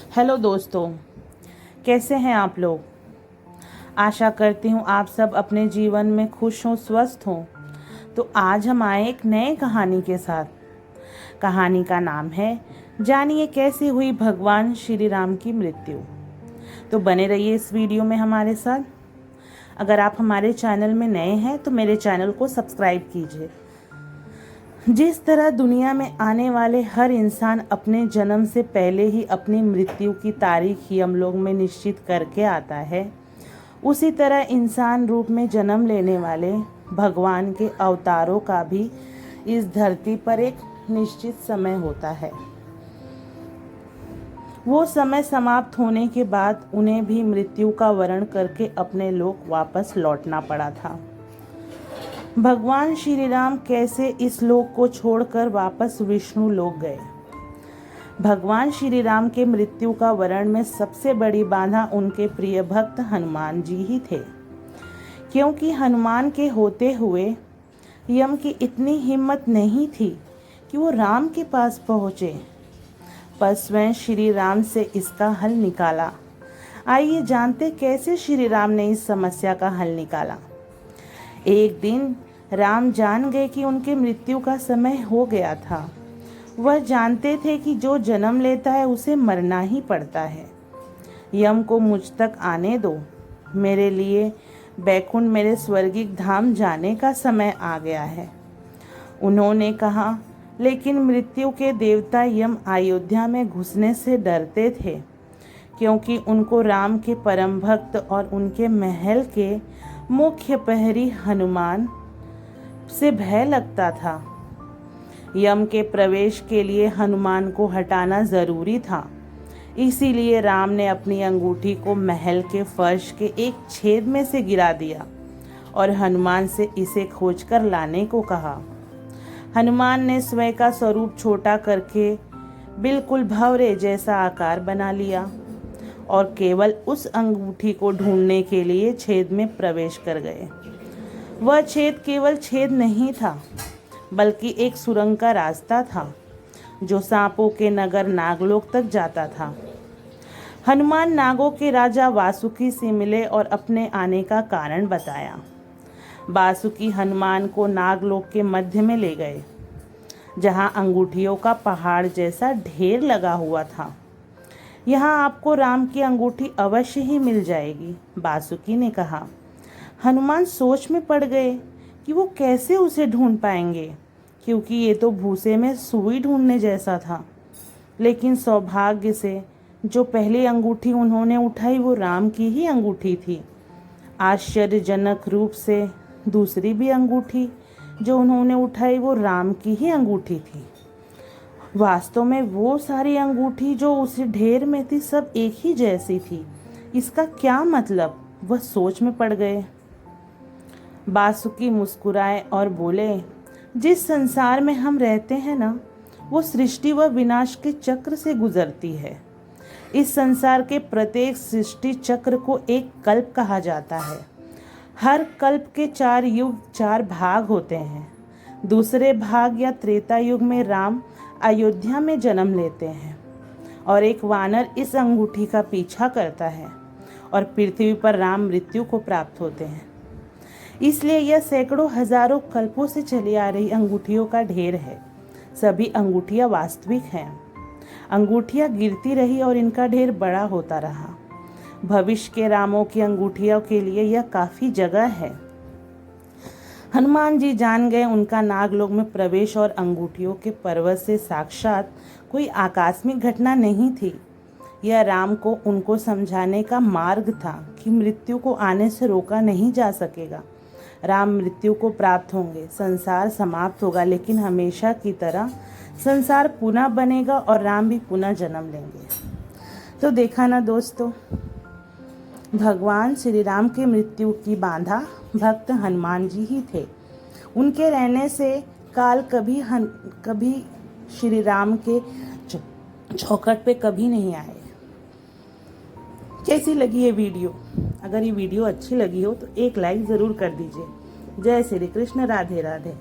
Hello दोस्तों, कैसे हैं आप लोग। आशा करती हूँ आप सब अपने जीवन में खुश हों, स्वस्थ हों। तो आज हम आए एक नए कहानी के साथ। कहानी का नाम है जानिए कैसे हुई भगवान श्री राम की मृत्यु। तो बने रहिए इस वीडियो में हमारे साथ। अगर आप हमारे चैनल में नए हैं तो मेरे चैनल को सब्सक्राइब कीजिए। जिस तरह दुनिया में आने वाले हर इंसान अपने जन्म से पहले ही अपनी मृत्यु की तारीख ही हम लोग में निश्चित करके आता है, उसी तरह इंसान रूप में जन्म लेने वाले भगवान के अवतारों का भी इस धरती पर एक निश्चित समय होता है। वो समय समाप्त होने के बाद उन्हें भी मृत्यु का वरण करके अपने लोक वापस लौटना पड़ा था। भगवान श्री राम कैसे इस लोक को छोड़कर वापस विष्णु लोक गए। भगवान श्री राम के मृत्यु का वरण में सबसे बड़ी बाधा उनके प्रिय भक्त हनुमान जी ही थे, क्योंकि हनुमान के होते हुए यम की इतनी हिम्मत नहीं थी कि वो राम के पास पहुँचे, पर स्वयं श्री राम से इसका हल निकाला। आइए जानते कैसे श्री राम ने इस समस्या का हल निकाला। एक दिन राम जान गए कि उनके मृत्यु का समय हो गया था। वह जानते थे कि जो जन्म लेता है उसे मरना ही पड़ता है। यम को मुझ तक आने दो, मेरे लिए बैकुंठ मेरे स्वर्गिक धाम जाने का समय आ गया है, उन्होंने कहा। लेकिन मृत्यु के देवता यम अयोध्या में घुसने से डरते थे, क्योंकि उनको राम के परम भक्त और उनके महल के मुख्य प्रहरी हनुमान से भय लगता था। यम के प्रवेश के लिए हनुमान को हटाना जरूरी था, इसीलिए राम ने अपनी अंगूठी को महल के फर्श के एक छेद में से गिरा दिया और हनुमान से इसे खोजकर लाने को कहा। हनुमान ने स्वयं का स्वरूप छोटा करके बिल्कुल भंवरे जैसा आकार बना लिया और केवल उस अंगूठी को ढूंढने के लिए छेद में प्रवेश कर गए। वह छेद केवल छेद नहीं था, बल्कि एक सुरंग का रास्ता था जो सांपों के नगर नागलोक तक जाता था। हनुमान नागों के राजा वासुकी से मिले और अपने आने का कारण बताया। वासुकी हनुमान को नागलोक के मध्य में ले गए, जहां अंगूठियों का पहाड़ जैसा ढेर लगा हुआ था। यहाँ आपको राम की अंगूठी अवश्य ही मिल जाएगी, वासुकी ने कहा। हनुमान सोच में पड़ गए कि वो कैसे उसे ढूंढ पाएंगे, क्योंकि ये तो भूसे में सुई ढूंढने जैसा था। लेकिन सौभाग्य से जो पहली अंगूठी उन्होंने उठाई वो राम की ही अंगूठी थी। आश्चर्यजनक रूप से दूसरी भी अंगूठी जो उन्होंने उठाई वो राम की ही अंगूठी थी। वास्तव में वो सारी अंगूठी जो उस ढेर में थी सब एक ही जैसी थी। इसका क्या मतलब, वह सोच में पड़ गए। वासुकी मुस्कुराए और बोले, जिस संसार में हम रहते हैं ना, वो सृष्टि व विनाश के चक्र से गुजरती है। इस संसार के प्रत्येक सृष्टि चक्र को एक कल्प कहा जाता है। हर कल्प के 4 युग 4 भाग होते हैं। दूसरे भाग या त्रेता युग में राम अयोध्या में जन्म लेते हैं और एक वानर इस अंगूठी का पीछा करता है और पृथ्वी पर राम मृत्यु को प्राप्त होते हैं। इसलिए यह सैकड़ों हजारों कल्पों से चली आ रही अंगूठियों का ढेर है। सभी अंगूठियां वास्तविक हैं। अंगूठियां गिरती रही और इनका ढेर बड़ा होता रहा। भविष्य के रामों की अंगूठियों के लिए यह काफी जगह है। हनुमान जी जान गए उनका नागलोक में प्रवेश और अंगूठियों के पर्वत से साक्षात कोई आकस्मिक घटना नहीं थी। यह राम को उनको समझाने का मार्ग था कि मृत्यु को आने से रोका नहीं जा सकेगा। राम मृत्यु को प्राप्त होंगे, संसार समाप्त होगा, लेकिन हमेशा की तरह संसार पुनः बनेगा और राम भी पुनः जन्म लेंगे। तो देखा ना दोस्तों, भगवान श्री राम की मृत्यु की बाधा भक्त हनुमान जी ही थे। उनके रहने से काल कभी श्री राम के चौखट पे कभी नहीं आए। कैसी लगी ये वीडियो? अगर ये वीडियो अच्छी लगी हो तो एक लाइक ज़रूर कर दीजिए। जय श्री कृष्ण, राधे राधे।